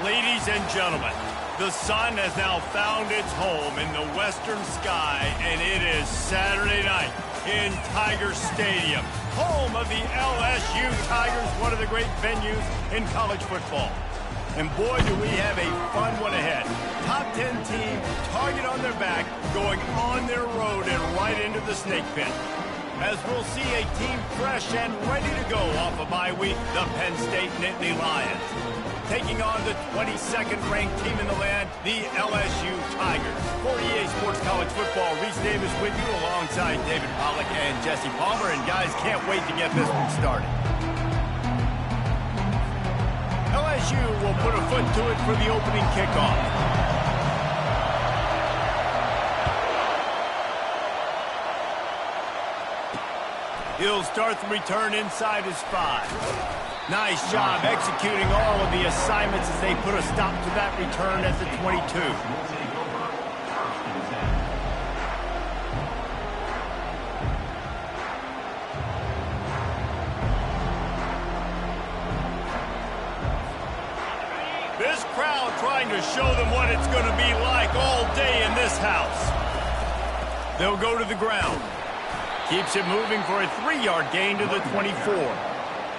Ladies and gentlemen, the sun has now found its home in the western sky, and it is Saturday night in Tiger Stadium, home of the LSU Tigers, one of the great venues in college football. And boy, do we have a fun one ahead. Top 10 team, target on their back, going on their road and right into the snake pit. As we'll see a team fresh and ready to go off of bye week, the Penn State Nittany Lions. Taking on the 22nd ranked team in the land, the LSU Tigers. For EA Sports College Football, Reese Davis with you alongside David Pollack and Jesse Palmer. And guys, can't wait to get this one started. LSU will put a foot to it for the opening kickoff. He'll start the return inside his 5. Nice job executing all of the assignments as they put a stop to that return at the 22. This crowd trying to show them what it's going to be like all day in this house. They'll go to the ground. Keeps it moving for a 3-yard gain to the 24.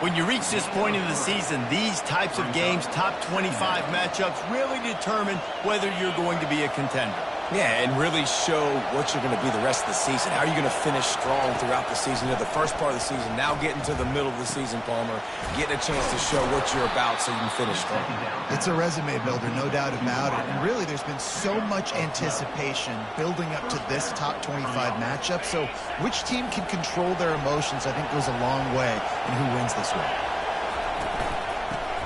When you reach this point in the season, these types of games, top 25 matchups, really determine whether you're going to be a contender. Yeah, and really show what you're going to be the rest of the season. How are you going to finish strong throughout the season? You know, the first part of the season, now getting to the middle of the season, Palmer, getting a chance to show what you're about so you can finish strong. It's a resume builder, no doubt about it. And really, there's been so much anticipation building up to this top 25 matchup. So which team can control their emotions, I think, goes a long way in who wins this one.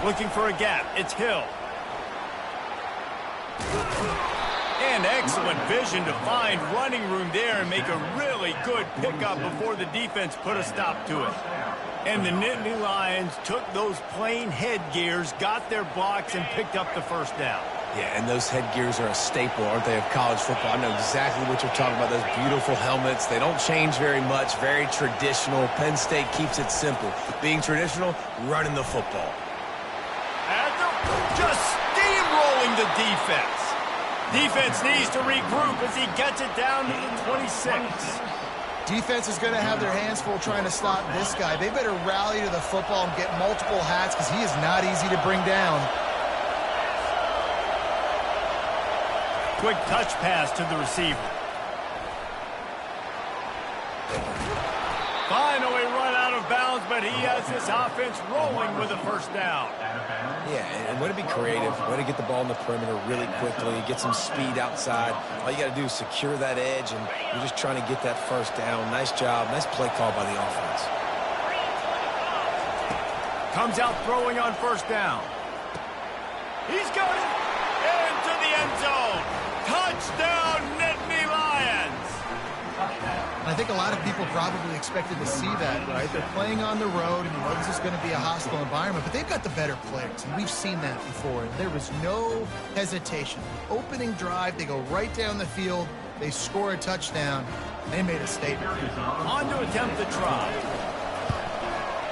Looking for a gap. It's Hill. And excellent vision to find running room there and make a really good pickup before the defense put a stop to it. And the Nittany Lions took those plain headgears, got their blocks, and picked up the first down. Yeah, and those headgears are a staple, aren't they, of college football? I know exactly what you're talking about, those beautiful helmets. They don't change very much, very traditional. Penn State keeps it simple. Being traditional, running the football. And just steamrolling the defense. Defense needs to regroup as he gets it down to the 26. Defense is going to have their hands full trying to stop this guy. They better rally to the football and get multiple hats because he is not easy to bring down. Quick touch pass to the receiver. Finally run out of bounds, but he has this offense rolling with a first down. Yeah, and way to be creative, way to get the ball in the perimeter really quickly, get some speed outside. All you got to do is secure that edge, and you're just trying to get that first down. Nice job, nice play call by the offense. Comes out throwing on first down. He's got it into the end zone. Touchdown, Nittany Lions. I think a lot of people probably expected to see that, right? They're playing on the road, and you know this is going to be a hostile environment, but they've got the better players, and we've seen that before. And there was no hesitation. Opening drive, they go right down the field, they score a touchdown, and they made a statement. On to attempt the try.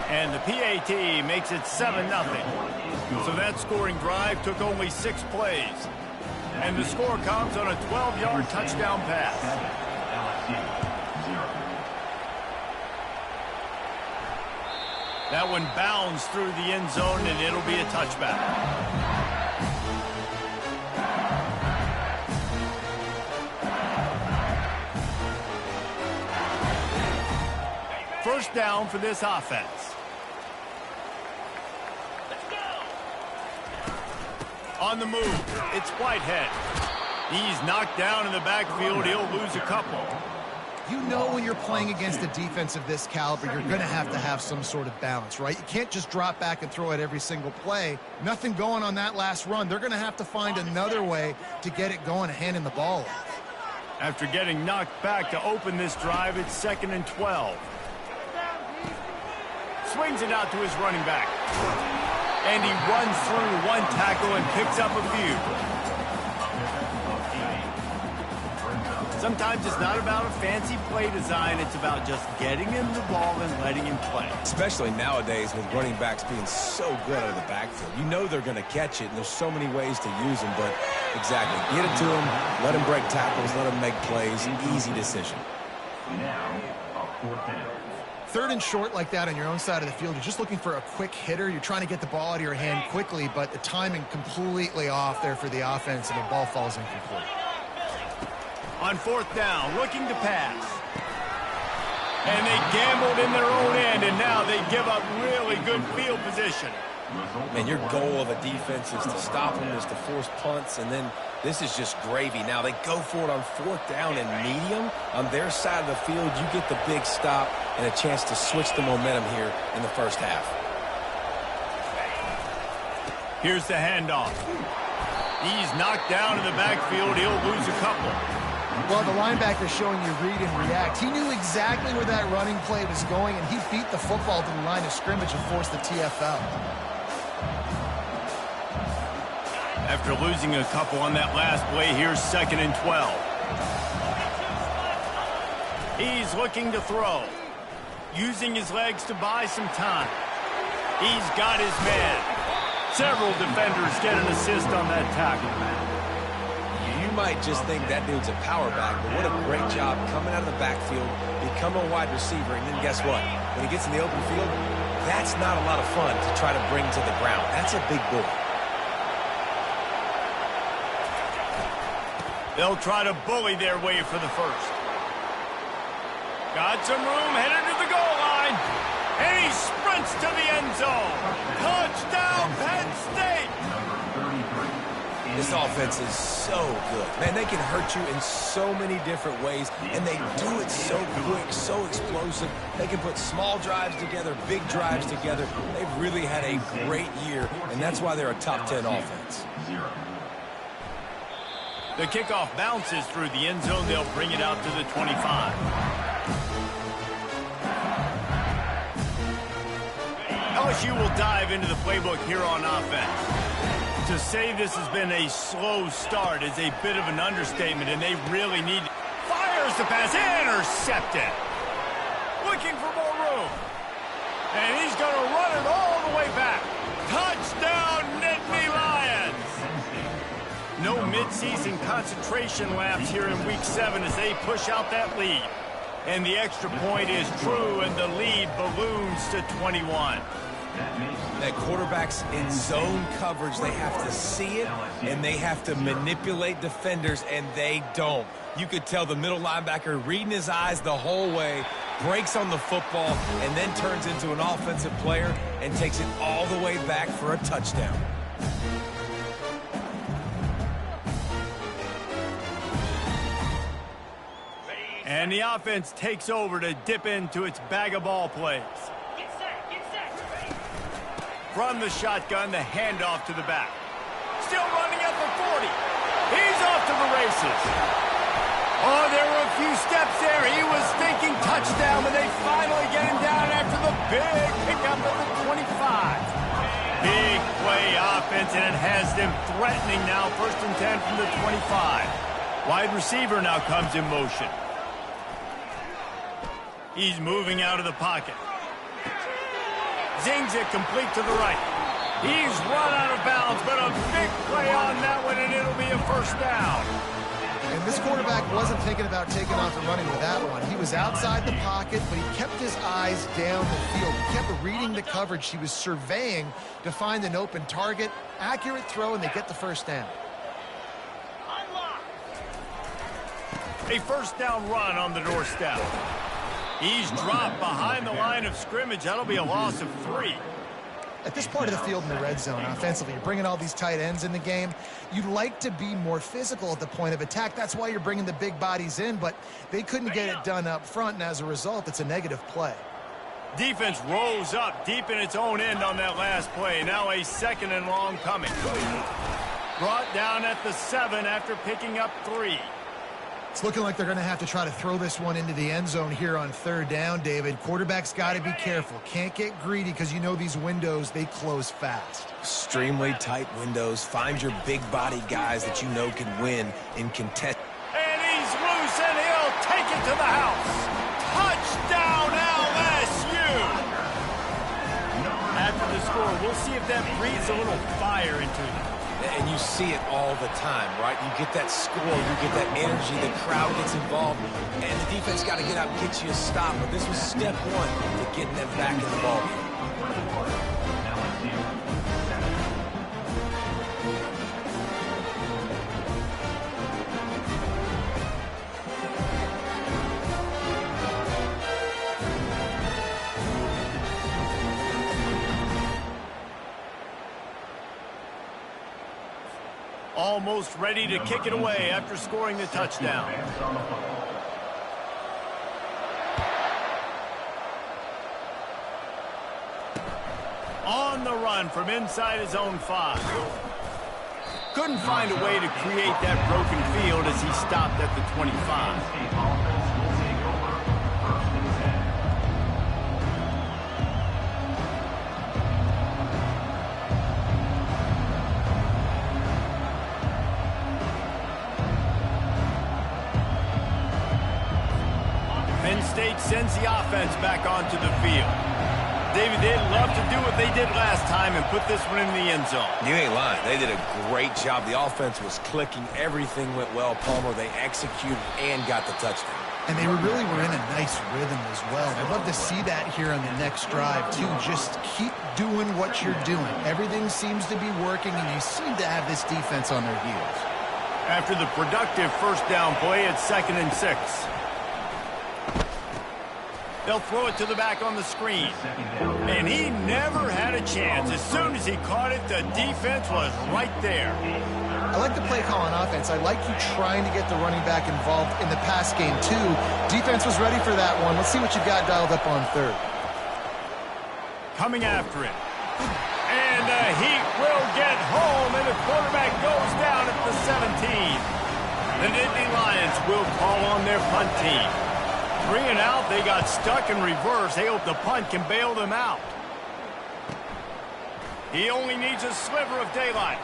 And the PAT makes it 7-0. So that scoring drive took only 6 plays. And the score comes on a 12-yard touchdown pass. That one bounds through the end zone, and it'll be a touchback. First down for this offense. On the move, it's Whitehead. He's knocked down in the backfield. He'll lose a couple. You know when you're playing against a defense of this caliber, you're going to have some sort of balance, right? You can't just drop back and throw it every single play. Nothing going on that last run. They're going to have to find another way to get it going, handing the ball off. After getting knocked back to open this drive, it's 2nd and 12. Swings it out to his running back. And he runs through one tackle and picks up a few. Sometimes it's not about a fancy play design. It's about just getting him the ball and letting him play. Especially nowadays with running backs being so good out of the backfield. You know they're going to catch it, and there's so many ways to use them. But exactly, get it to them, let them break tackles, let them make plays. Easy decision. Third and short like that on your own side of the field, you're just looking for a quick hitter. You're trying to get the ball out of your hand quickly, but the timing completely off there for the offense, and the ball falls incomplete. On fourth down, looking to pass. And they gambled in their own end, and now they give up really good field position. Man, your goal of a defense is to stop them, is to force punts, and then this is just gravy. Now they go for it on fourth down and medium. On their side of the field, you get the big stop and a chance to switch the momentum here in the first half. Here's the handoff. He's knocked down in the backfield. He'll lose a couple. Well, the linebacker showing you read and react. He knew exactly where that running play was going, and he beat the football to the line of scrimmage and forced the TFL. After losing a couple on that last play, here's 2nd and 12. He's looking to throw, using his legs to buy some time. He's got his man. Several defenders get an assist on that tackle. You might just think that dude's a power back, but what a great job coming out of the backfield, becoming a wide receiver, and then guess what? When he gets in the open field, that's not a lot of fun to try to bring to the ground. That's a big boy. They'll try to bully their way for the first. Got some room, headed to the goal line. And he sprints to the end zone. Touchdown, Penn State! This offense is so good. Man, they can hurt you in so many different ways, and they do it so quick, so explosive. They can put small drives together, big drives together. They've really had a great year, and that's why they're a top 10 offense. The kickoff bounces through the end zone. They'll bring it out to the 25. LSU will dive into the playbook here on offense. To say this has been a slow start is a bit of an understatement, and they really need... Fires the pass, intercepted. Looking for more room. And he's going to run it all the way back. Touchdown, Nittany Lions! No midseason concentration laps here in Week 7 as they push out that lead. And the extra point is true, and the lead balloons to 21. That quarterbacks in zone coverage, they have to see it, and they have to manipulate defenders, and they don't. You could tell the middle linebacker reading his eyes the whole way, breaks on the football, and then turns into an offensive player and takes it all the way back for a touchdown. And the offense takes over to dip into its bag of ball plays. From the shotgun, the handoff to the back. Still running at the 40. He's off to the races. Oh, there were a few steps there. He was thinking touchdown, but they finally get him down after the big pickup at the 25. Big play offense, and it has them threatening now. 1st and 10 from the 25. Wide receiver now comes in motion. He's moving out of the pocket. Zings it complete to the right. He's run out of bounds, but a big play on that one, and it'll be a first down. And this quarterback wasn't thinking about taking off and running with that one. He was outside the pocket, but he kept his eyes down the field. He kept reading the coverage. He was surveying to find an open target. Accurate throw, and they get the first down. A first down run on the doorstep. He's dropped behind the line of scrimmage. That'll be a loss of 3. At this part of the field in the red zone, offensively, you're bringing all these tight ends in the game. You'd like to be more physical at the point of attack. That's why you're bringing the big bodies in, but they couldn't get it done up front, and as a result, it's a negative play. Defense rolls up deep in its own end on that last play. Now a 2nd and long coming. Brought down at the 7 after picking up 3. It's looking like they're going to have to try to throw this one into the end zone here on 3rd down, David. Quarterback's got to be careful. Can't get greedy because you know these windows, they close fast. Extremely tight windows. Find your big body guys that you know can win in contest. And he's loose, and to the house. Touchdown, LSU! After the score, we'll see if that breathes a little fire into them. And you see it all the time, right? You get that score, you get that energy, the crowd gets involved, and the defense got to get out and get you a stop. But this was step one to getting them back in the ballgame. Almost ready to kick it away after scoring the touchdown. On the run from inside his own 5. Couldn't find a way to create that broken field as he stopped at the 25. Penn State sends the offense back onto the field. David, they'd love to do what they did last time and put this one in the end zone. You ain't lying. They did a great job. The offense was clicking. Everything went well. Palmer, they executed and got the touchdown. And they really were in a nice rhythm as well. I'd love to see that here on the next drive, too. Just keep doing what you're doing. Everything seems to be working, and you seem to have this defense on their heels. After the productive first down play, it's 2nd and 6. They'll throw it to the back on the screen. And he never had a chance. As soon as he caught it, the defense was right there. I like the play call on offense. I like you trying to get the running back involved in the pass game, too. Defense was ready for that one. Let's see what you've got dialed up on 3rd. Coming after it. And the heat will get home, and the quarterback goes down at the 17. The Nittany Lions will call on their punt team. 3 and out, they got stuck in reverse. They hope the punt can bail them out. He only needs a sliver of daylight.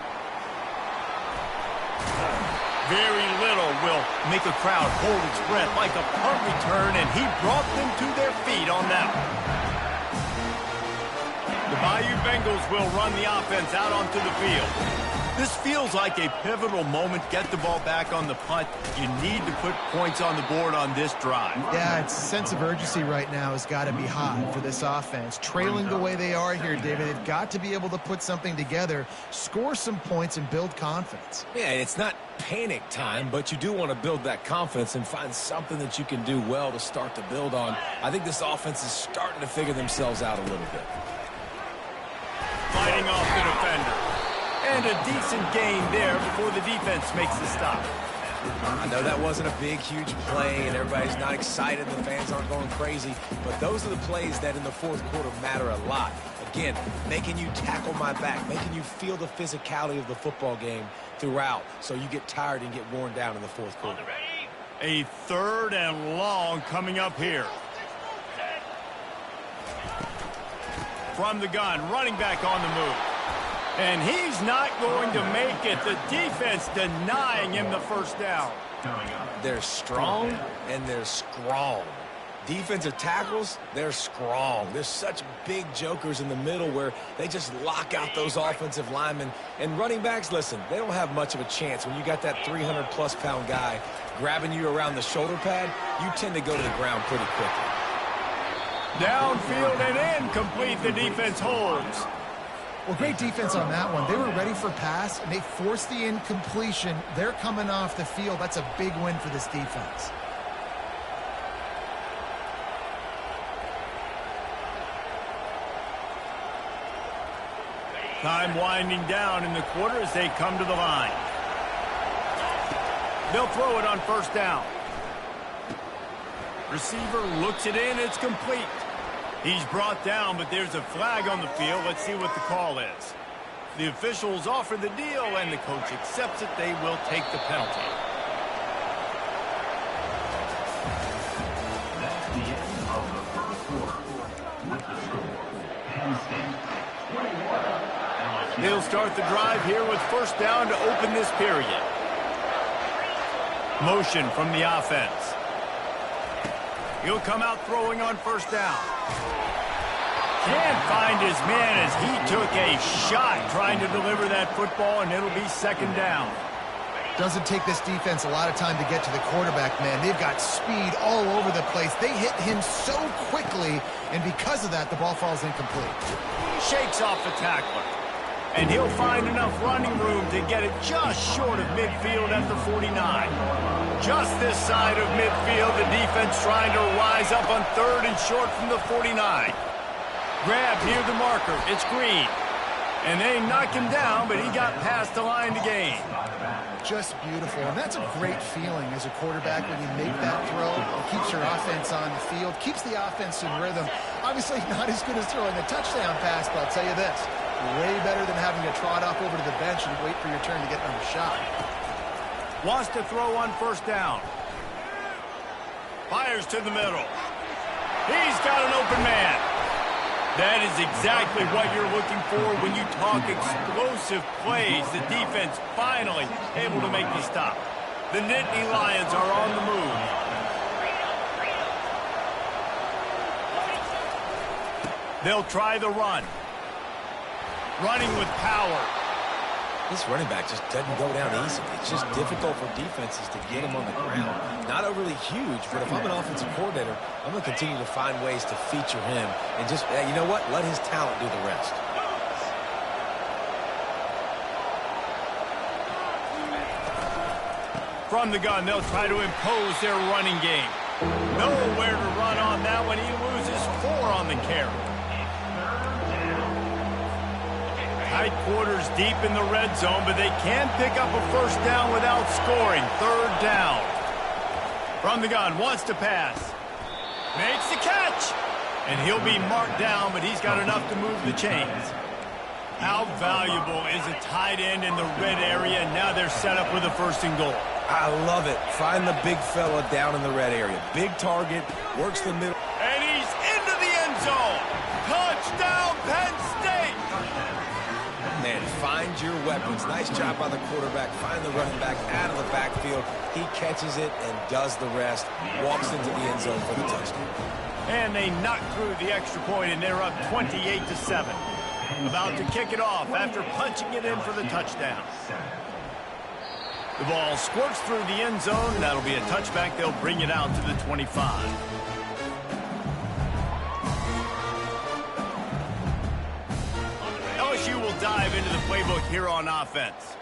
Very little will make a crowd hold its breath like a punt return, and he brought them to their feet on that one. The Bayou Bengals will run the offense out onto the field. This feels like a pivotal moment. Get the ball back on the punt. You need to put points on the board on this drive. Yeah, it's a sense of urgency right now has got to be high for this offense. Trailing the way they are here, David, they've got to be able to put something together, score some points, and build confidence. Yeah, it's not panic time, but you do want to build that confidence and find something that you can do well to start to build on. I think this offense is starting to figure themselves out a little bit. Fighting off the defender. And a decent gain there before the defense makes the stop. I know that wasn't a big, huge play, and everybody's not excited. The fans aren't going crazy. But those are the plays that in the 4th quarter matter a lot. Again, making you tackle my back, making you feel the physicality of the football game throughout so you get tired and get worn down in the 4th quarter. A 3rd and long coming up here. From the gun, running back on the move. And he's not going to make it. The defense denying him the first down. They're strong and they're strong. Defensive tackles, they're strong. There's such big jokers in the middle where they just lock out those offensive linemen. And running backs, listen, they don't have much of a chance. When you got that 300-plus pound guy grabbing you around the shoulder pad, you tend to go to the ground pretty quickly. Downfield and incomplete. The defense holds. Well, great defense on that one. They were ready for pass, and they forced the incompletion. They're coming off the field. That's a big win for this defense. Time winding down in the quarter as they come to the line. They'll throw it on 1st down. Receiver looks it in. It's complete. He's brought down, but there's a flag on the field. Let's see what the call is. The officials offer the deal, and the coach accepts it. They will take the penalty. That's the end of the 1st quarter. With the score, Penn State 21. They'll start the drive here with 1st down to open this period. Motion from the offense. He'll come out throwing on first down. Can't find his man as he took a shot trying to deliver that football, and it'll be second down. Doesn't take this defense a lot of time to get to the quarterback, man. They've got speed all over the place. They hit him so quickly, and because of that, the ball falls incomplete. Shakes off the tackler. And he'll find enough running room to get it just short of midfield at the 49. Just this side of midfield, the defense trying to rise up on third and short from the 49. Grab near the marker. It's Green. And they knock him down, but he got past the line to gain. Just beautiful. And that's a great feeling as a quarterback when you make that throw. It keeps your offense on the field, keeps the offense in rhythm. Obviously not as good as throwing a touchdown pass, but I'll tell you this, way better than having to trot off over to the bench and wait for your turn to get another shot. Wants to throw on first down. Fires to the middle. He's got an open man. That is exactly what you're looking for when you talk explosive plays. The defense finally able to make the stop. The Nittany Lions are on the move. They'll try the run. Running with power. This running back just doesn't go down easily. It's just difficult for defenses to get him on the ground. Not overly huge, but if I'm an offensive coordinator, I'm going to continue to find ways to feature him and just, you know what, let his talent do the rest. From the gun, they'll try to impose their running game. Nowhere to run on that one. He loses 4 on the carry. Tight quarters deep in the red zone, but they can pick up a first down without scoring. Third down. From the gun, wants to pass. Makes the catch. And he'll be marked down, but he's got enough to move the chains. How valuable is a tight end in the red area? Now they're set up with a first and goal. I love it. Find the big fella down in the red area. Big target, works the middle. And he's into the end zone. Touchdown, Penn State. Man, find your weapons. Nice job by the quarterback. Find the running back out of the backfield. He catches it and does the rest. Walks into the end zone for the touchdown. And they knock through the extra point, and they're up 28-7. About to kick it off after punching it in for the touchdown. The ball squirts through the end zone. That'll be a touchback. They'll bring it out to the 25. LSU will dive into the playbook here on offense.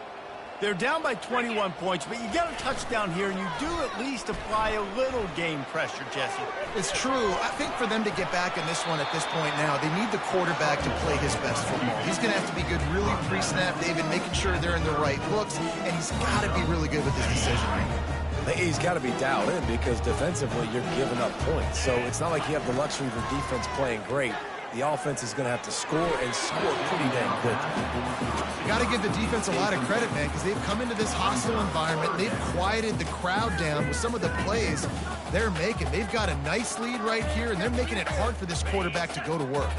They're down by 21 points, but you get a touchdown here, and you do at least apply a little game pressure, Jesse. It's true. I think for them to get back in this one at this point now, they need the quarterback to play his best football. He's going to have to be good really pre-snap, David, making sure they're in the right looks, and he's got to be really good with his decision making. He's got to be dialed in because defensively you're giving up points. So it's not like you have the luxury of the defense playing great. The offense is going to have to score and score pretty damn quickly. You got to give the defense a lot of credit, man, because they've come into this hostile environment. They've quieted the crowd down with some of the plays they're making. They've got a nice lead right here, and they're making it hard for this quarterback to go to work.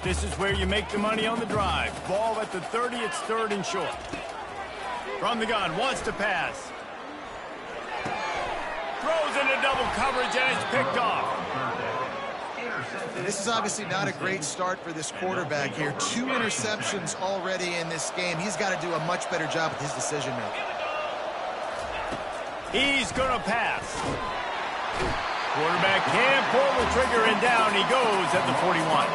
This is where you make the money on the drive. Ball at the 30, it's third and short. From the gun, wants to pass. Throws into double coverage, and it's picked off. This is obviously not a great start for this quarterback here. 2 interceptions already in this game. He's got to do a much better job with his decision making. He's going to pass. Quarterback can pull the trigger, and down he goes at the 41.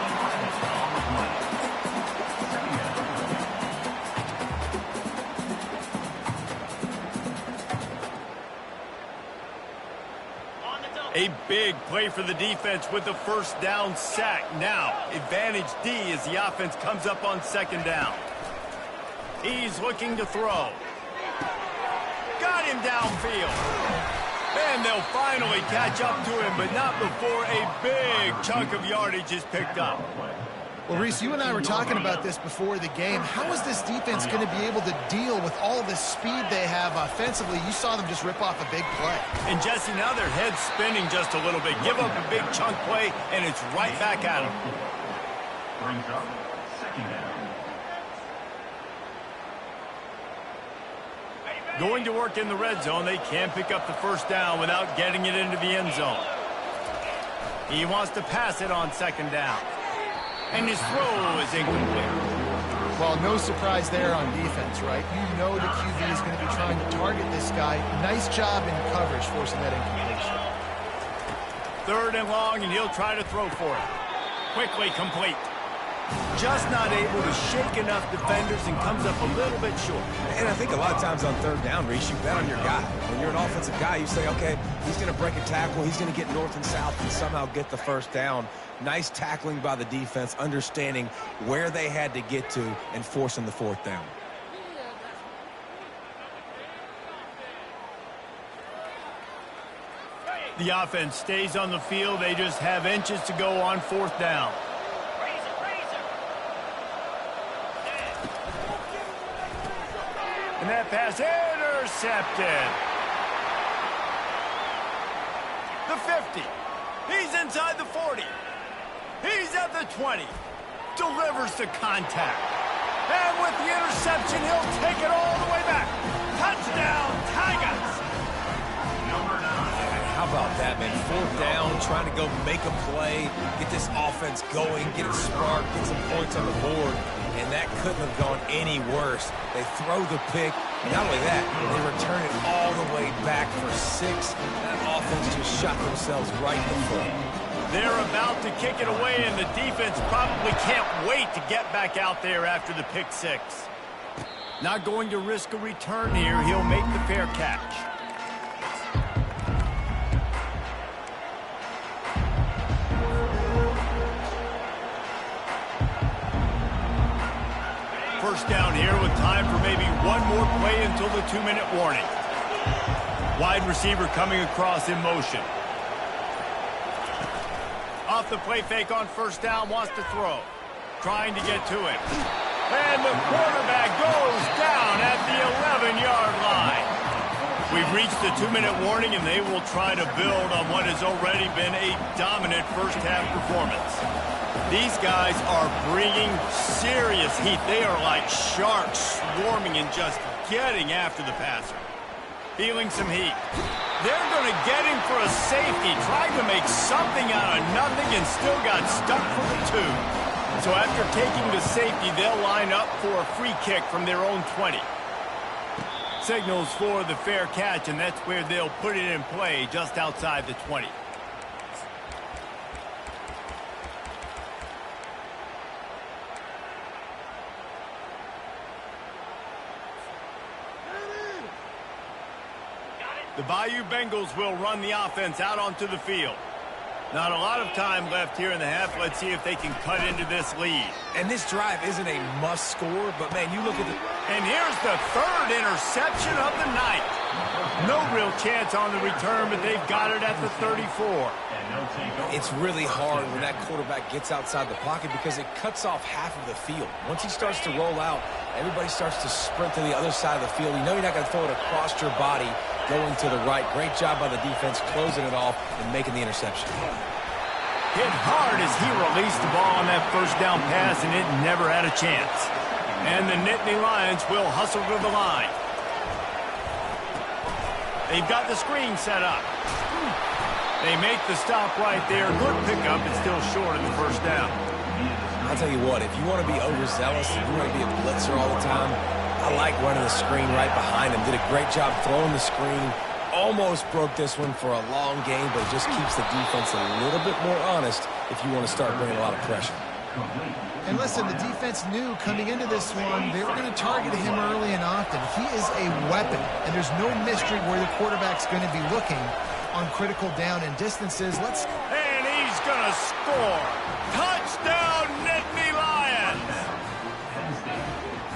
A big play for the defense with the first down sack. Now, advantage D as the offense comes up on second down. He's looking to throw. Got him downfield. And they'll finally catch up to him, but not before a big chunk of yardage is picked up. Well, Reese, you and I were talking about this before the game. How is this defense going to be able to deal with all the speed they have offensively? You saw them just rip off a big play. And, Jesse, now their head's spinning just a little bit. Give up a big chunk play, and it's right back at them. Brings up second down. Going to work in the red zone, they can't pick up the first down without getting it into the end zone. He wants to pass it on second down. And his throw is incomplete. Well, no surprise there on defense, right? You know the QB is going to be trying to target this guy. Nice job in coverage forcing that incompletion. 3rd and long, and he'll try to throw for it. Quickly complete. Just not able to shake enough defenders and comes up a little bit short. And I think a lot of times on 3rd down, Reese, you bet on your guy. When you're an offensive guy, you say, okay, he's going to break a tackle, he's going to get north and south and somehow get the 1st down. Nice tackling by the defense, understanding where they had to get to and forcing the 4th down. The offense stays on the field. They just have inches to go on 4th down. And that pass intercepted. The 50. He's inside the 40. He's at the 20. Delivers the contact. And with the interception, he'll take it all the way back. Touchdown, Tigers. How about that, man? 4th down, trying to go make a play, get this offense going, get it sparked, get some points on the board, and that couldn't have gone any worse. They throw the pick, and not only that, they return it all the way back for 6. That offense just shot themselves right in the foot. They're about to kick it away, and the defense probably can't wait to get back out there after the pick 6. Not going to risk a return here. He'll make the fair catch. First down here with time for maybe one more play until the 2-minute warning. Wide receiver coming across in motion. Off the play fake on 1st down, wants to throw. Trying to get to it. And the quarterback goes down at the 11-yard line. We've reached the 2-minute warning, and they will try to build on what has already been a dominant first-half performance. These guys are bringing serious heat. They are like sharks swarming and just getting after the passer. Feeling some heat. They're going to get him for a safety, trying to make something out of nothing and still got stuck for the 2. So after taking the safety, they'll line up for a free kick from their own 20. Signals for the fair catch, and that's where they'll put it in play just outside the 20. The Bayou Bengals will run the offense out onto the field. Not a lot of time left here in the half. Let's see if they can cut into this lead. And this drive isn't a must score, but man, you look at the... And here's the 3rd interception of the night. No real chance on the return, but they've got it at the 34. It's really hard when that quarterback gets outside the pocket because it cuts off half of the field. Once he starts to roll out, everybody starts to sprint to the other side of the field. You know you're not going to throw it across your body going to the right. Great job by the defense closing it off and making the interception. Hit hard as he released the ball on that 1st down pass, and it never had a chance. And the Nittany Lions will hustle to the line. They've got the screen set up. They make the stop right there. Good pickup. It's still short of the 1st down. I'll tell you what, if you want to be overzealous, if you want to be a blitzer all the time, I like running the screen right behind him. Did a great job throwing the screen. Almost broke this one for a long game, but it just keeps the defense a little bit more honest if you want to start bringing a lot of pressure. And listen, the defense knew coming into this one, they were going to target him early and often. He is a weapon, and there's no mystery where the quarterback's going to be looking on critical down and distances. And he's going to score. Touchdown, Nittany Lions!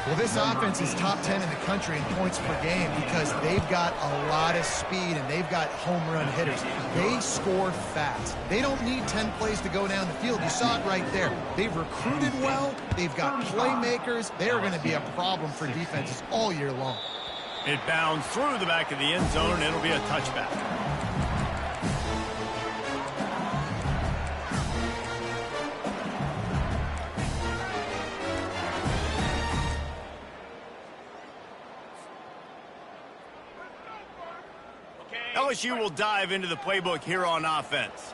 Well, this offense is top 10 in the country in points per game because they've got a lot of speed and they've got home run hitters. They score fast. They don't need 10 plays to go down the field. You saw it right there. They've recruited well. They've got playmakers. They're going to be a problem for defenses all year long. It bounds through the back of the end zone, and it'll be a touchback. LSU will dive into the playbook here on offense.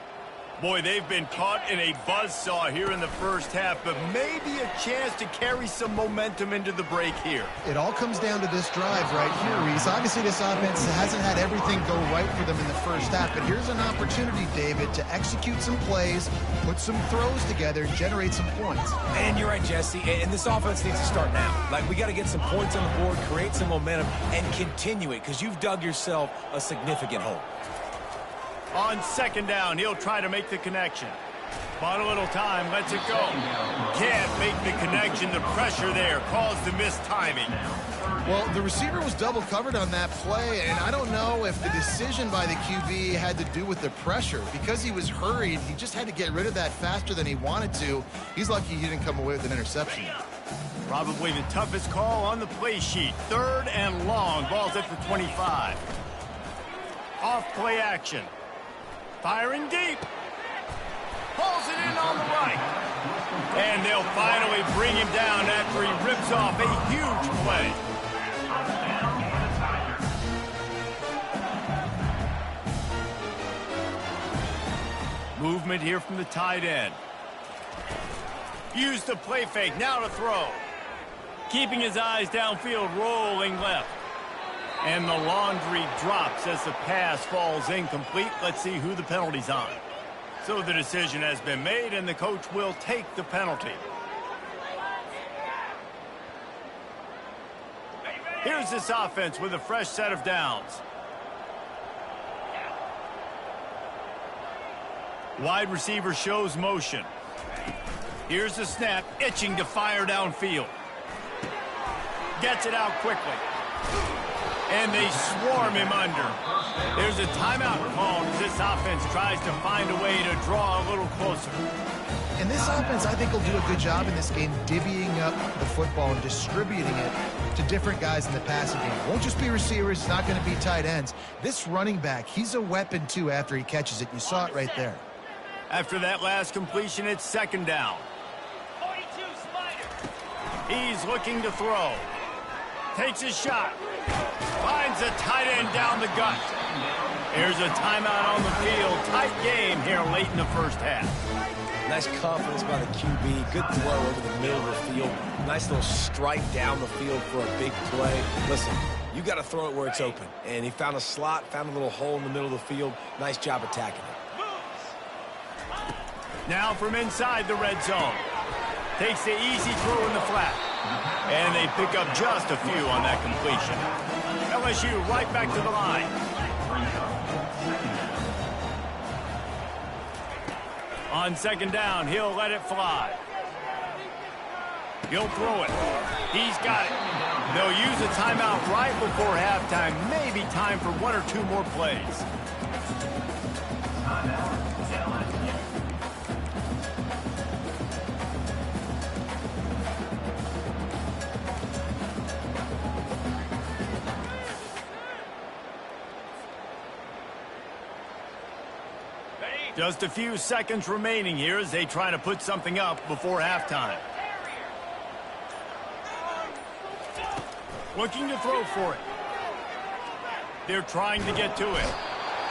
Boy, they've been caught in a buzzsaw here in the first half, but maybe a chance to carry some momentum into the break here. It all comes down to this drive right here, Reese. Obviously, this offense hasn't had everything go right for them in the first half, but here's an opportunity, David, to execute some plays, put some throws together, and generate some points. And you're right, Jesse, and this offense needs to start now. Like, we got to get some points on the board, create some momentum, and continue it, because you've dug yourself a significant hole. On second down, he'll try to make the connection. Bought a little time, lets it go. Can't make the connection. The pressure there caused the missed timing. Well, the receiver was double covered on that play, and I don't know if the decision by the QB had to do with the pressure. Because he was hurried, he just had to get rid of that faster than he wanted to. He's lucky he didn't come away with an interception. Probably the toughest call on the play sheet. 3rd and long. Ball's at the 25. Off play action. Firing deep. Pulls it in on the right. And they'll finally bring him down after he rips off a huge play. Movement here from the tight end. Use the play fake. Now to throw. Keeping his eyes downfield, rolling left. And the laundry drops as the pass falls incomplete. Let's see who the penalty's on. So the decision has been made, and the coach will take the penalty. Here's this offense with a fresh set of downs. Wide receiver shows motion. Here's the snap, itching to fire downfield. Gets it out quickly. And they swarm him under. There's a timeout called as this offense tries to find a way to draw a little closer. And this offense, I think, will do a good job in this game divvying up the football and distributing it to different guys in the passing game. It won't just be receivers. It's not going to be tight ends. This running back, he's a weapon, too, after he catches it. You saw it right there. After that last completion, it's second down. He's looking to throw. Takes a shot. Finds a tight end down the gut. Here's a timeout on the field. Tight game here late in the first half. Nice confidence by the QB. Good throw over the middle of the field. Nice little strike down the field for a big play. Listen, you got to throw it where it's open. And he found a slot, found a little hole in the middle of the field. Nice job attacking it. Now from inside the red zone. Takes the easy throw in the flat. And they pick up just a few on that completion. LSU right back to the line. On second down, he'll let it fly. He'll throw it. He's got it. They'll use a timeout right before halftime. Maybe time for 1 or 2 more plays. Just a few seconds remaining here as they try to put something up before halftime. Looking to throw for it. They're trying to get to it.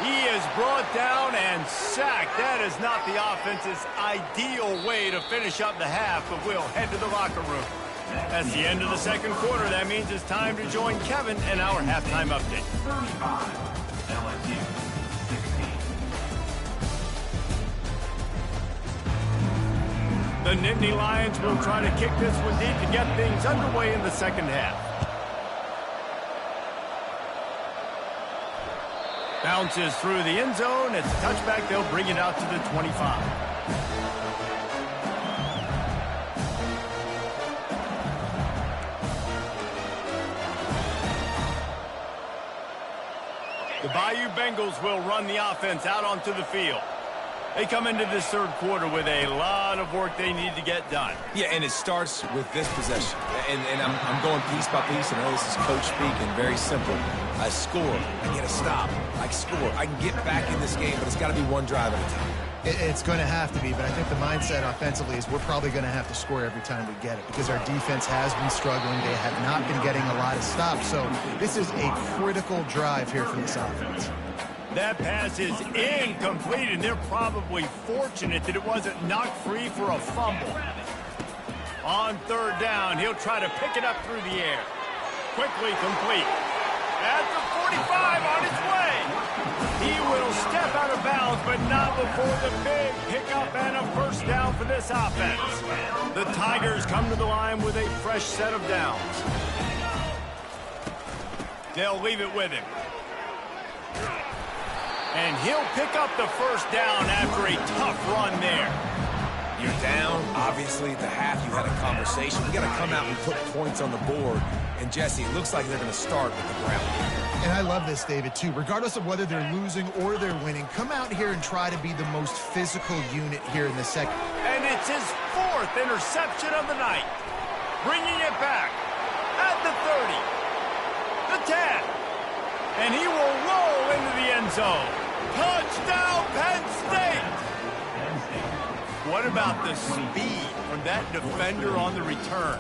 He is brought down and sacked. That is not the offense's ideal way to finish up the half, but we'll head to the locker room. That's the end of the second quarter. That means it's time to join Kevin and our halftime update. 35, LSU. The Nittany Lions will try to kick this one deep to get things underway in the second half. Bounces through the end zone. It's a touchback. They'll bring it out to the 25. The Bayou Bengals will run the offense out onto the field. They come into this third quarter with a lot of work they need to get done. Yeah, and it starts with this possession. And I'm going piece by piece. I know this is coach speaking, very simple. I score, I get a stop. I score, I can get back in this game, but it's got to be one drive at a time. It's going to have to be, but I think the mindset offensively is we're probably going to have to score every time we get it because our defense has been struggling. They have not been getting a lot of stops. So this is a critical drive here from this offense. That pass is incomplete, and they're probably fortunate that it wasn't knocked free for a fumble. On third down, he'll try to pick it up through the air. Quickly complete. At the 45, on its way. He will step out of bounds, but not before the big pickup and a first down for this offense. The Tigers come to the line with a fresh set of downs. They'll leave it with him. And he'll pick up the first down after a tough run there. You're down. Obviously, at the half, you had a conversation. We got to come out and put points on the board. And, Jesse, it looks like they're going to start with the ground game. And I love this, David, too. Regardless of whether they're losing or they're winning, come out here and try to be the most physical unit here in the second. And it's his 4th interception of the night. Bringing it back at the 30, the 10. And he will roll into the end zone. Touchdown, Penn State! What about the speed from that defender on the return?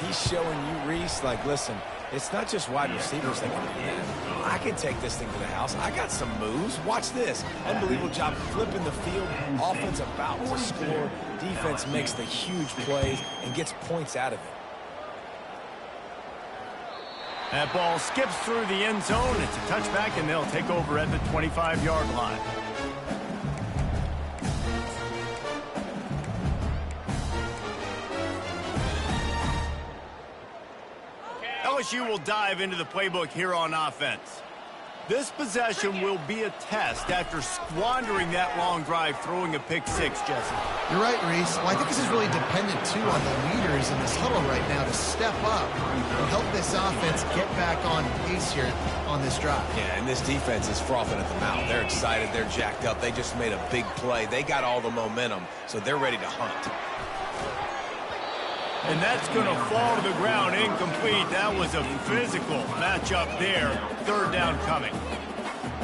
He's showing you, Reese, like, listen, it's not just wide receivers that can do that. I can take this thing to the house. I got some moves. Watch this. Unbelievable job flipping the field. Offense about to score. Defense makes the huge plays and gets points out of it. That ball skips through the end zone. It's a touchback, and they'll take over at the 25-yard line. LSU will dive into the playbook here on offense. This possession will be a test after squandering that long drive, throwing a pick six, Jesse. You're right, Reese. Well, I think this is really dependent, too, on the leaders in this huddle right now to step up and help this offense get back on pace here on this drive. Yeah, and this defense is frothing at the mouth. They're excited. They're jacked up. They just made a big play. They got all the momentum, so they're ready to hunt. And that's going to fall to the ground incomplete. That was a physical matchup there. Third down coming.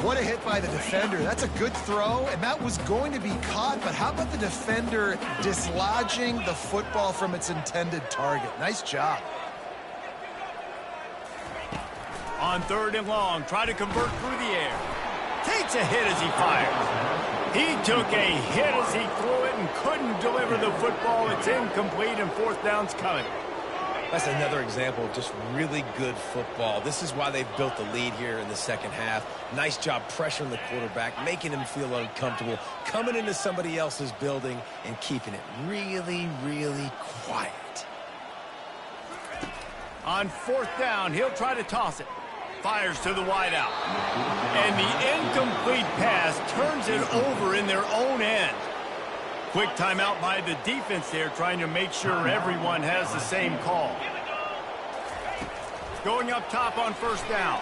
What a hit by the defender. That's a good throw, and that was going to be caught, but how about the defender dislodging the football from its intended target? Nice job. On third and long, try to convert through the air. Takes a hit as he fires. He took a hit as he threw it and couldn't deliver the football. It's incomplete, and fourth down's coming. That's another example of just really good football. This is why they've built the lead here in the second half. Nice job pressuring the quarterback, making him feel uncomfortable, coming into somebody else's building and keeping it really, really quiet. On fourth down, he'll try to toss it. Fires to the wideout. And the incomplete pass turns it over in their own end. Quick timeout by the defense there, trying to make sure everyone has the same call. Going up top on first down.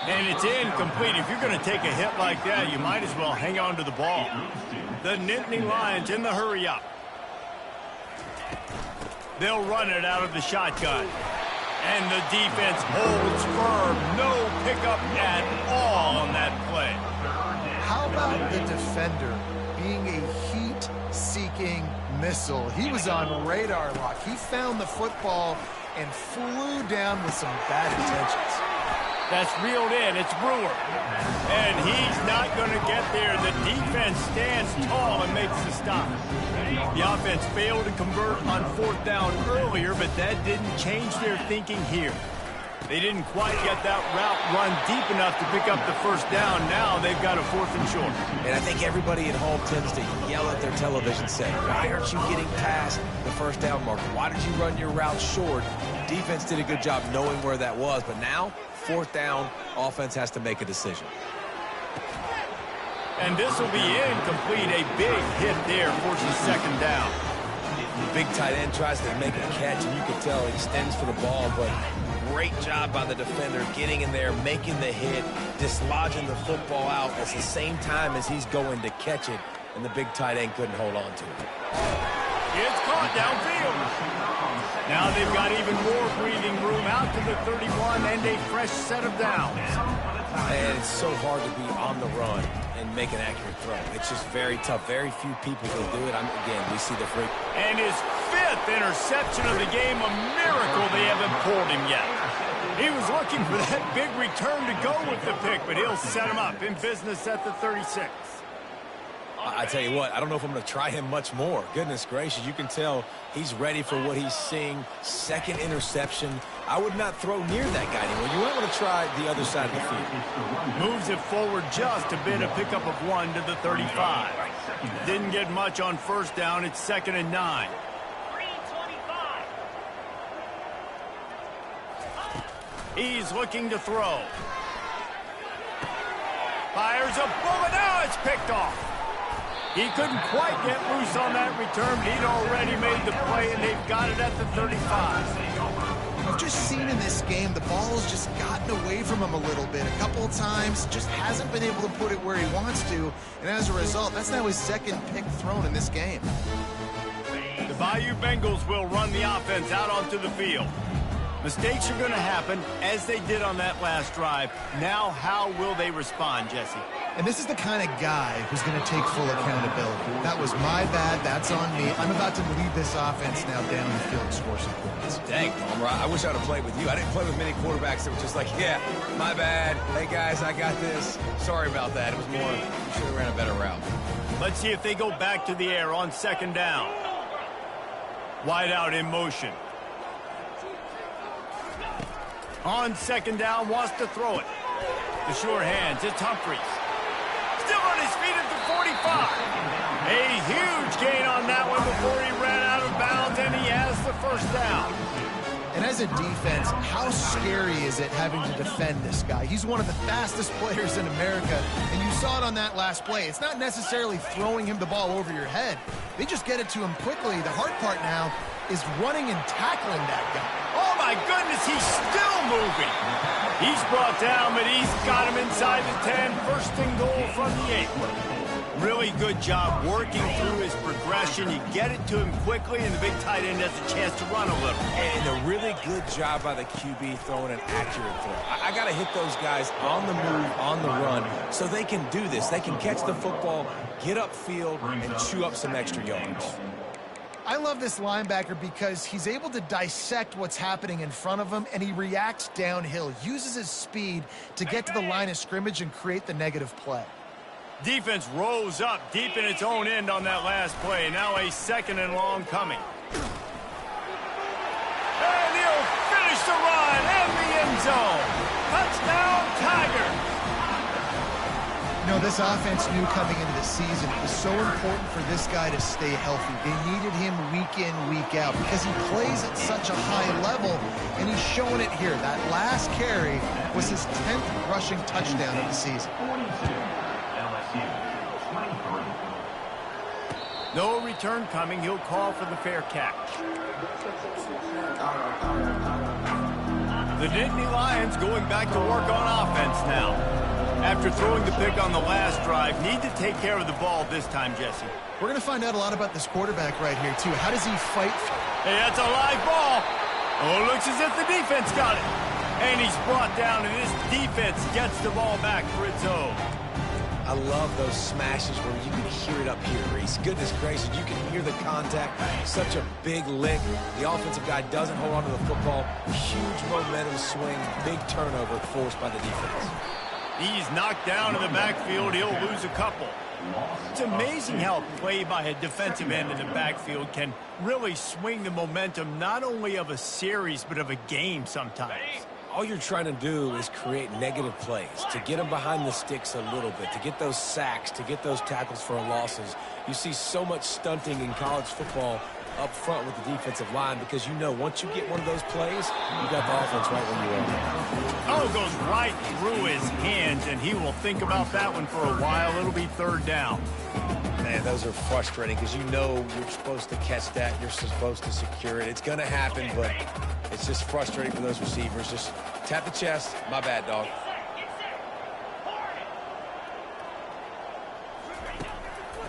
And it's incomplete. If you're going to take a hit like that, you might as well hang on to the ball. The Nittany Lions in the hurry up. They'll run it out of the shotgun. And the defense holds firm. No pickup at all on that play. How about the defender being a heat-seeking missile? He was on radar lock. He found the football and flew down with some bad intentions. That's reeled in. It's Brewer. And he's not going to get there. The defense stands tall and makes the stop. The offense failed to convert on fourth down earlier, but that didn't change their thinking here. They didn't quite get that route run deep enough to pick up the first down. Now they've got a fourth and short. And I think everybody at home tends to yell at their television set. Why aren't you getting past the first down marker? Why did you run your route short? Defense did a good job knowing where that was, but now, fourth down, offense has to make a decision. And this will be incomplete. A big hit there forces second down. The big tight end tries to make a catch, and you can tell he extends for the ball, but great job by the defender getting in there, making the hit, dislodging the football out at the same time as he's going to catch it, and the big tight end couldn't hold on to it. It's caught downfield. Now they've got even more breathing room out to the 31 and a fresh set of downs. And it's so hard to be on the run and make an accurate throw. It's just very tough. Very few people can do it. Again, we see the freak. And his fifth interception of the game, a miracle they haven't pulled him yet. He was looking for that big return to go with the pick, but he'll set him up in business at the 36. I tell you what, I don't know if I'm going to try him much more. Goodness gracious, you can tell he's ready for what he's seeing. Second interception. I would not throw near that guy anymore. You might want to try the other side of the field. Moves it forward just a bit, a pickup of 1 to the 35. Didn't get much on first down. It's 2nd and 9. He's looking to throw. Fires a bullet. Now it's picked off. He couldn't quite get loose on that return, but he'd already made the play, and they've got it at the 35. I've just seen in this game the ball's just gotten away from him a little bit. A couple of times, just hasn't been able to put it where he wants to, and as a result, that's now his second pick thrown in this game. The Bayou Bengals will run the offense out onto the field. Mistakes are going to happen, as they did on that last drive. Now, how will they respond, Jesse? And this is the kind of guy who's going to take full accountability. That was my bad. That's on me. I'm about to lead this offense now down the field and score some points. Dang, Palmer, I wish I'd have played with you. I didn't play with many quarterbacks that were just like, yeah, my bad. Hey, guys, I got this. Sorry about that. It was more, you should have ran a better route. Let's see if they go back to the air on 2nd down. Wide out in motion. On 2nd down, wants to throw it. The sure hands, it's Humphries. Still on his feet at the 45. A huge gain on that one before he ran out of bounds, and he has the first down. And as a defense, how scary is it having to defend this guy? He's one of the fastest players in America, and you saw it on that last play. It's not necessarily throwing him the ball over your head. They just get it to him quickly. The hard part now is running and tackling that guy. Oh, my goodness, he's still moving. He's brought down, but he's got him inside the 10. First and goal from the 8. Really good job working through his progression. You get it to him quickly, and the big tight end has a chance to run a little. And a really good job by the QB throwing an accurate throw. I got to hit those guys on the move, on the run, so they can do this. They can catch the football, get upfield, and chew up some extra yards. I love this linebacker because he's able to dissect what's happening in front of him, and he reacts downhill, uses his speed to get to the line of scrimmage and create the negative play. Defense rose up deep in its own end on that last play. Now a 2nd and long coming. And he'll finish the run in the end zone. Touchdown, Tigers. You know, this offense knew coming into the season it was so important for this guy to stay healthy. They needed him week in, week out because he plays at such a high level, and he's showing it here. That last carry was his 10th rushing touchdown of the season. No return coming. He'll call for the fair catch. The Nittany Lions going back to work on offense now. After throwing the pick on the last drive, need to take care of the ball this time, Jesse. We're going to find out a lot about this quarterback right here, too. How does he fight? Hey, that's a live ball. Oh, it looks as if the defense got it. And he's brought down, and this defense gets the ball back for its own. I love those smashes where you can hear it up here, Reese. Goodness gracious, you can hear the contact. Such a big lick. The offensive guy doesn't hold on to the football. Huge momentum swing, big turnover forced by the defense. He's knocked down in the backfield. He'll lose a couple. It's amazing how a play by a defensive end in the backfield can really swing the momentum not only of a series but of a game sometimes. All you're trying to do is create negative plays, to get them behind the sticks a little bit, to get those sacks, to get those tackles for losses. You see so much stunting in college football up front with the defensive line because you know once you get one of those plays, you got the offense right where you are. Oh, goes right through his hands, and he will think about that one for a while. It'll be 3rd down. Man, those are frustrating because you know you're supposed to catch that. You're supposed to secure it. It's going to happen, but it's just frustrating for those receivers. Just tap the chest. My bad, dog.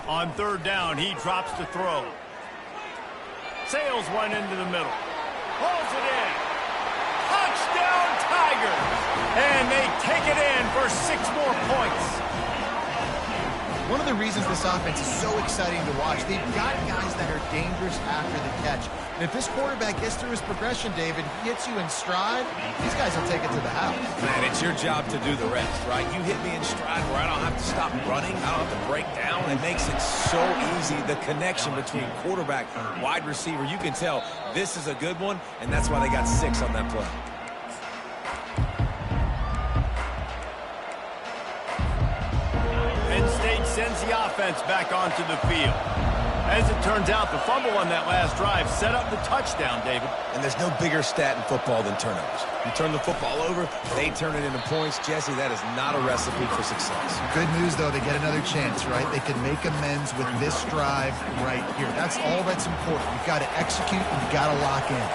On 3rd down, he drops to throw. Sails one into the middle. Pulls it in. Touchdown, Tigers! And they take it in for 6 more points. One of the reasons this offense is so exciting to watch, they've got guys that are dangerous after the catch. And if this quarterback gets through his progression, David, he hits you in stride, these guys will take it to the house. Man, it's your job to do the rest, right? You hit me in stride where I don't have to stop running. I don't have to break down. It makes it so easy. The connection between quarterback, wide receiver, you can tell this is a good one, and that's why they got 6 on that play. Penn State sends the offense back onto the field. As it turns out, the fumble on that last drive set up the touchdown, David. And there's no bigger stat in football than turnovers. You turn the football over, they turn it into points. Jesse, that is not a recipe for success. Good news, though, they get another chance, right? They can make amends with this drive right here. That's all that's important. You've got to execute and you've got to lock in.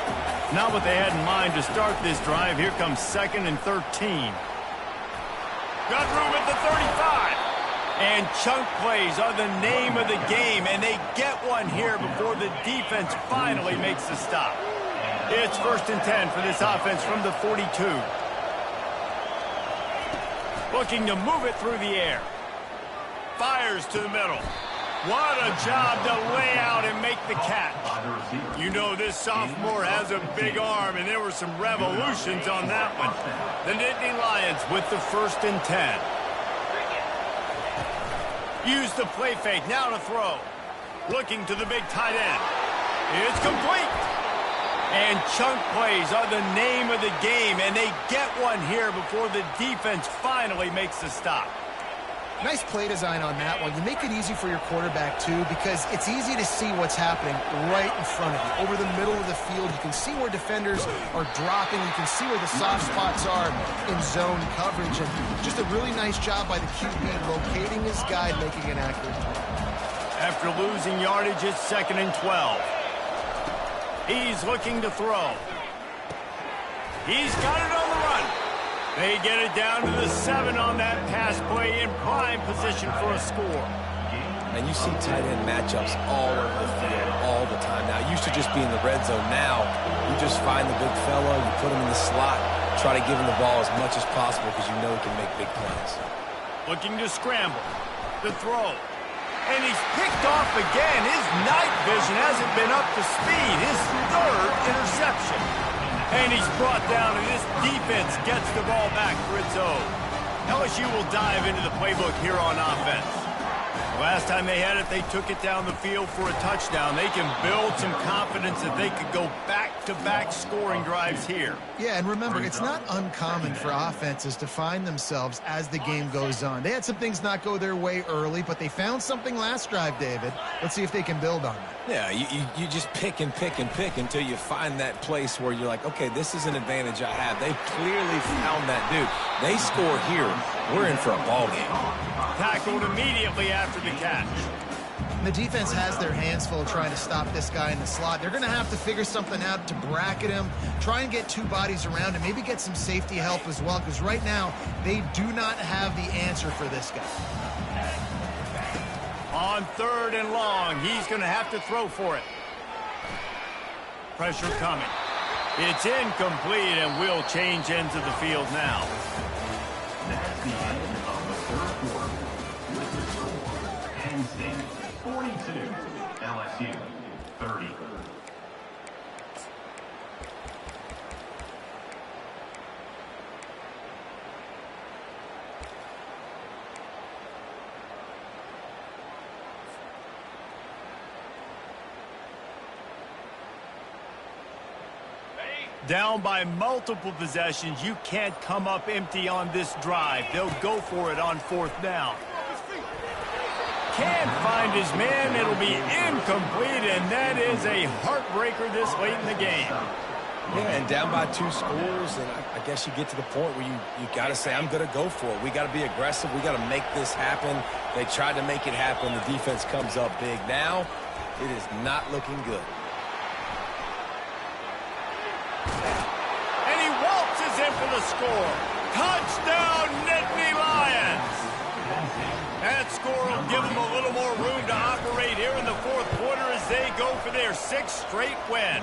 Not what they had in mind to start this drive. Here comes 2nd and 13. Got room at the 35. And chunk plays are the name of the game, and they get one here before the defense finally makes the stop. It's 1st and 10 for this offense from the 42. Looking to move it through the air. Fires to the middle. What a job to lay out and make the catch. You know this sophomore has a big arm, and there were some revolutions on that one. The Nittany Lions with the 1st and 10. Use the play fake, now to throw. Looking to the big tight end. It's complete. And chunk plays are the name of the game, and they get one here before the defense finally makes the stop. Nice play design on that one. You make it easy for your quarterback, too, because it's easy to see what's happening right in front of you. Over the middle of the field, you can see where defenders are dropping. You can see where the soft spots are in zone coverage. And just a really nice job by the QB locating his guy and making an accurate throw. After losing yardage, it's 2nd and 12. He's looking to throw. He's got it on the run. They get it down to the 7 on that pass play in prime position for a score. And you see tight end matchups all over the field all the time. Now, it used to just be in the red zone. Now, you just find the big fella, you put him in the slot, try to give him the ball as much as possible because you know he can make big plays. Looking to scramble. The throw. And he's picked off again. His night vision hasn't been up to speed. His 3rd interception. And he's brought down, and this defense gets the ball back for its own. LSU will dive into the playbook here on offense. Last time they had it, they took it down the field for a touchdown. They can build some confidence that they could go back-to-back scoring drives here. Yeah, and remember, it's not uncommon for offenses to find themselves as the game goes on. They had some things not go their way early, but they found something last drive, David. Let's see if they can build on it. Yeah, you just pick and pick and pick until you find that place where you're like, okay, this is an advantage I have. They clearly found that dude. They score here. We're in for a ball game. Tackled immediately after the catch. The defense has their hands full trying to stop this guy in the slot. They're going to have to figure something out to bracket him, try and get 2 bodies around him, maybe get some safety help as well, because right now they do not have the answer for this guy. On 3rd and long, he's going to have to throw for it. Pressure coming. It's incomplete, and we'll change ends of the field now. That's the end of the 3rd quarter. With the score, Penn State 42, LSU 30. Down by multiple possessions, you can't come up empty on this drive. They'll go for it on 4th down. Can't find his man. It'll be incomplete, and that is a heartbreaker this late in the game. Yeah, and down by 2 scores, and I guess you get to the point where you got to say, I'm going to go for it. We got to be aggressive. We got to make this happen. They tried to make it happen. The defense comes up big. Now, it is not looking good. And he waltzes in for the score. Touchdown, Nittany Lions. That score will give them a little more room to operate here in the 4th quarter as they go for their 6th straight win.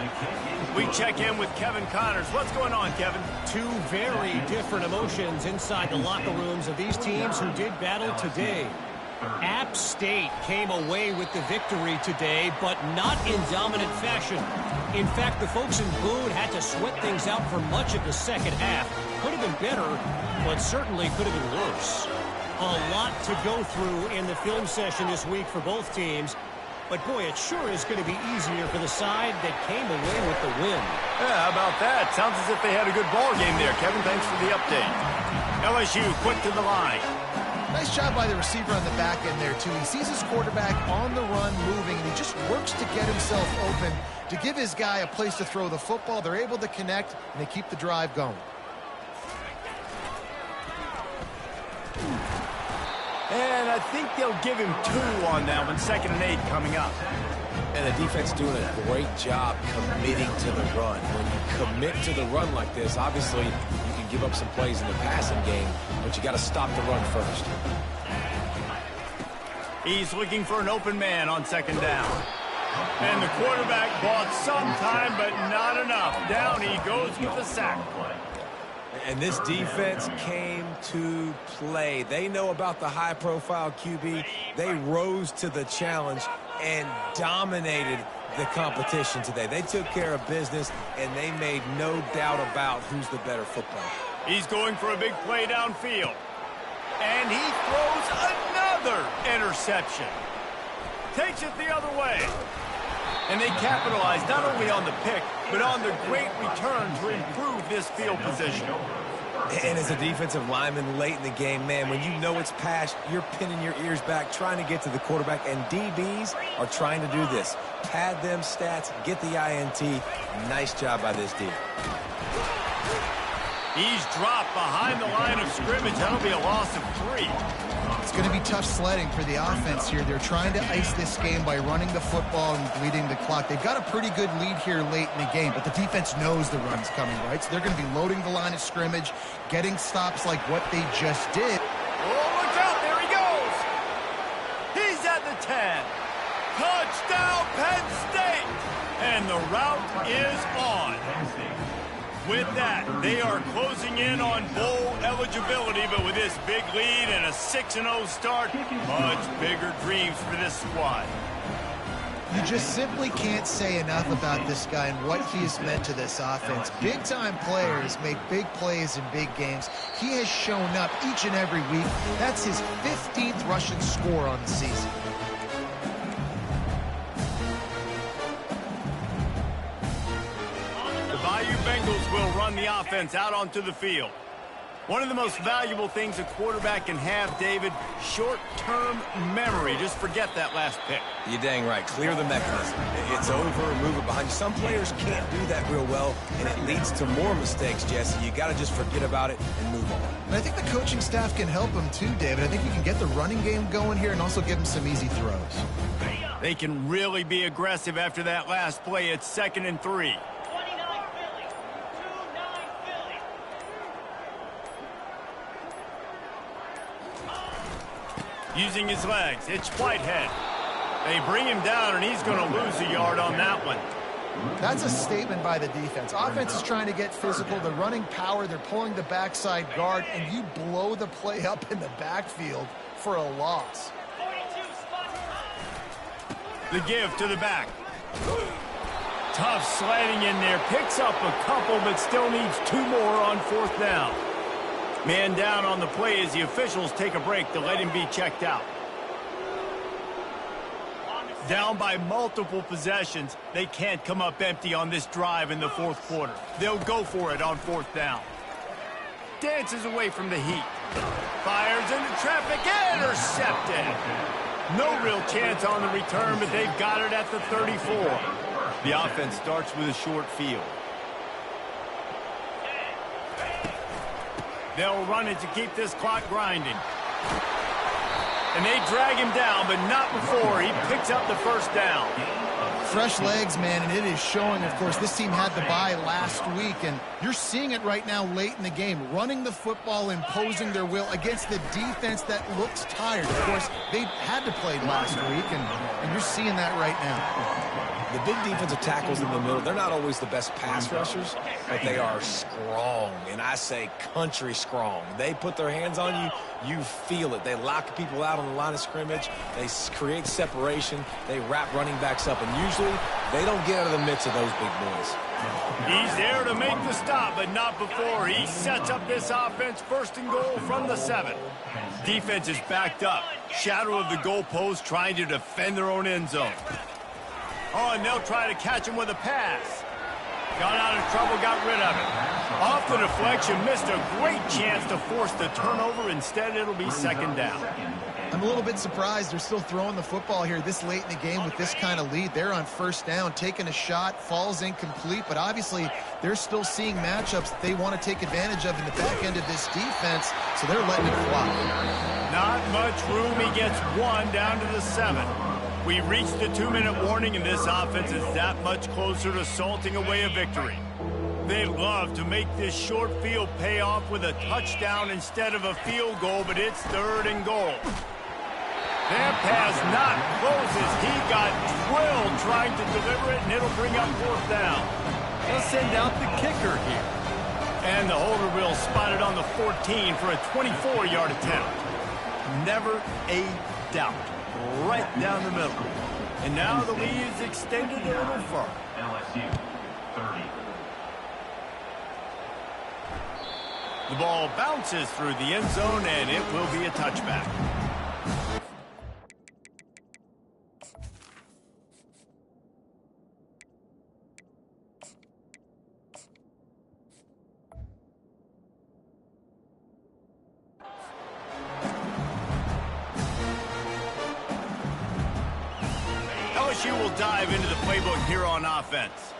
We check in with Kevin Connors. What's going on, Kevin? 2 very different emotions inside the locker rooms of these teams who did battle today. App State came away with the victory today, but not in dominant fashion. In fact, the folks in Boone had to sweat things out for much of the second half. Could have been better, but certainly could have been worse. A lot to go through in the film session this week for both teams. But, boy, it sure is going to be easier for the side that came away with the win. Yeah, how about that? Sounds as if they had a good ball game there. Kevin, thanks for the update. LSU quick to the line. Nice job by the receiver on the back end there, too. He sees his quarterback on the run moving, and he just works to get himself open to give his guy a place to throw the football. They're able to connect, and they keep the drive going. And I think they'll give him 2 on that one. 2nd and 8 coming up. And the defense doing a great job committing to the run. When you commit to the run like this, obviously you can give up some plays in the passing game, but you got to stop the run first. He's looking for an open man on 2nd down. And the quarterback bought some time, but not enough. Down he goes with the sack. And this defense came to play. They know about the high-profile QB. They rose to the challenge and dominated the competition today. They took care of business, and they made no doubt about who's the better footballer. He's going for a big play downfield. And he throws another interception. Takes it the other way. And they capitalize not only on the pick, but on the great return to improve this field position. And as a defensive lineman late in the game, man, when you know it's pass, you're pinning your ears back, trying to get to the quarterback, and DBs are trying to do this. Pad them stats, get the INT. Nice job by this D. He's dropped behind the line of scrimmage. That'll be a loss of 3. It's going to be tough sledding for the offense here. They're trying to ice this game by running the football and bleeding the clock. They've got a pretty good lead here late in the game, but the defense knows the run's coming, right? So they're going to be loading the line of scrimmage, getting stops like what they just did. Oh, look out. There he goes. He's at the 10. Touchdown, Penn State. And the route is on. With that, they are closing in on bowl eligibility, but with this big lead and a 6-0 start, much bigger dreams for this squad. You just simply can't say enough about this guy and what he has meant to this offense. Big-time players make big plays in big games. He has shown up each and every week. That's his 15th rushing score on the season. Bayou Bengals will run the offense out onto the field. One of the most valuable things a quarterback can have, David, short-term memory. Just forget that last pick. You're dang right. Clear the mechanism. It's over, move it behind you. Some players can't do that real well, and it leads to more mistakes, Jesse. You got to just forget about it and move on. And I think the coaching staff can help him too, David. I think you can get the running game going here and also give him some easy throws. They can really be aggressive after that last play. It's 2nd and 3. Using his legs, it's Whitehead. They bring him down, and he's going to lose a yard on that one. That's a statement by the defense. Offense is trying to get physical. They're running power. They're pulling the backside guard, and you blow the play up in the backfield for a loss. The give to the back. Tough sliding in there. Picks up a couple, but still needs 2 more on 4th down. Man down on the play as the officials take a break to let him be checked out. Down by multiple possessions, they can't come up empty on this drive in the 4th quarter. They'll go for it on 4th down. Dances away from the heat. Fires into traffic, intercepted. No real chance on the return, but they've got it at the 34. The offense starts with a short field. They'll run it to keep this clock grinding. And they drag him down, but not before he picks up the 1st down. fresh legs, man, and it is showing. Of course, this team had the bye last week, and you're seeing it right now late in the game, running the football, imposing their will against the defense that looks tired. Of course, they had to play last week, and you're seeing that right now. The big defensive tackles in the middle, they're not always the best pass rushers, but they are strong, and I say country strong. They put their hands on you, you feel it. They lock people out on the line of scrimmage. They create separation. They wrap running backs up, and usually they don't get out of the midst of those big boys. He's there to make the stop, but not before. He sets up this offense, 1st and goal from the 7. Defense is backed up. Shadow of the goalpost, trying to defend their own end zone. Oh, and they'll try to catch him with a pass. Got out of trouble, got rid of it. Off the deflection, missed a great chance to force the turnover. Instead, it'll be 2nd down. I'm a little bit surprised they're still throwing the football here this late in the game with this kind of lead. They're on 1st down, taking a shot, falls incomplete, but obviously they're still seeing matchups that they want to take advantage of in the back end of this defense, so they're letting it fly. Not much room. He gets 1 down to the 7. We reached the 2-minute warning, and this offense is that much closer to salting away a victory. They love to make this short field pay off with a touchdown instead of a field goal, but it's 3rd and goal. That pass not closes. He got drilled trying to deliver it, and it'll bring up 4th down. They'll send out the kicker here. And the holder will spot it on the 14 for a 24-yard attempt. Never a doubt. Right down the middle. And now the lead is extended a little further. LSU 30. The ball bounces through the end zone, and it will be a touchback. LSU will dive into the playbook here on offense.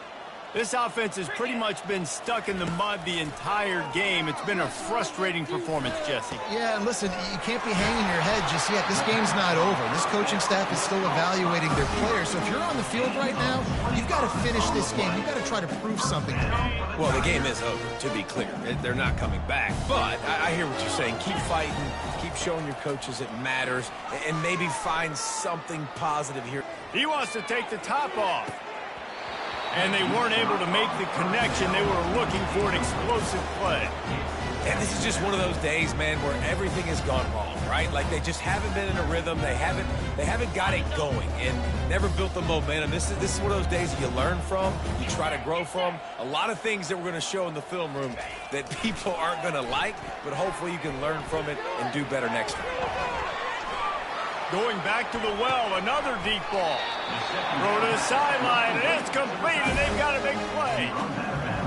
This offense has pretty much been stuck in the mud the entire game. It's been a frustrating performance, Jesse. Yeah, and listen, you can't be hanging your head just yet. This game's not over. This coaching staff is still evaluating their players. So if you're on the field right now, you've got to finish this game. You've got to try to prove something to them. Well, the game is over, to be clear. They're not coming back. But I hear what you're saying. Keep fighting. Keep showing your coaches it matters. And maybe find something positive here. He wants to take the top off. And they weren't able to make the connection. They were looking for an explosive play. And this is just one of those days, man, where everything has gone wrong, right? Like they just haven't been in a rhythm. They haven't got it going and never built the momentum. This is one of those days you learn from, you try to grow from. A lot of things that we're going to show in the film room that people aren't going to like, but hopefully you can learn from it and do better next time. Going back to the well, another deep ball. Throw to the sideline, and it's complete, and they've got a big play.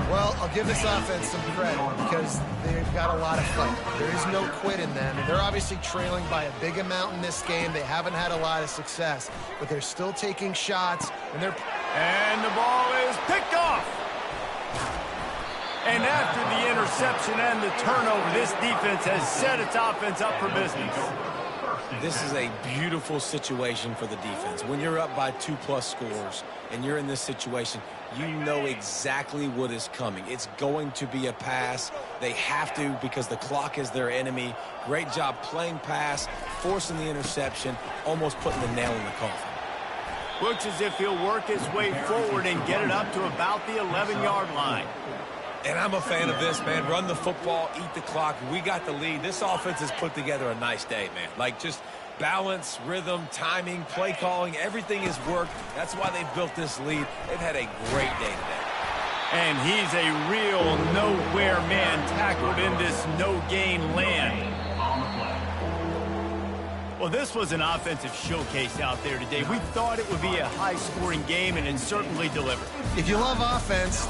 Well, I'll give this offense some credit because they've got a lot of fight. There is no quit in them. And they're obviously trailing by a big amount in this game. They haven't had a lot of success, but they're still taking shots. And the ball is picked off. And after the interception and the turnover, this defense has set its offense up for business. This is a beautiful situation for the defense. When you're up by 2+ scores and you're in this situation, you know exactly what is coming. It's going to be a pass. They have to because the clock is their enemy. Great job playing pass, forcing the interception, almost putting the nail in the coffin. Looks as if he'll work his way forward and get it up to about the 11-yard line. And I'm a fan of this, man. Run the football, eat the clock. We got the lead. This offense has put together a nice day, man. Like just balance, rhythm, timing, play calling, everything has worked. That's why they've built this lead. They've had a great day today. And he's a real nowhere man tackled in this no-gain land. Well, this was an offensive showcase out there today. We thought it would be a high-scoring game, and it certainly delivered. if you love offense,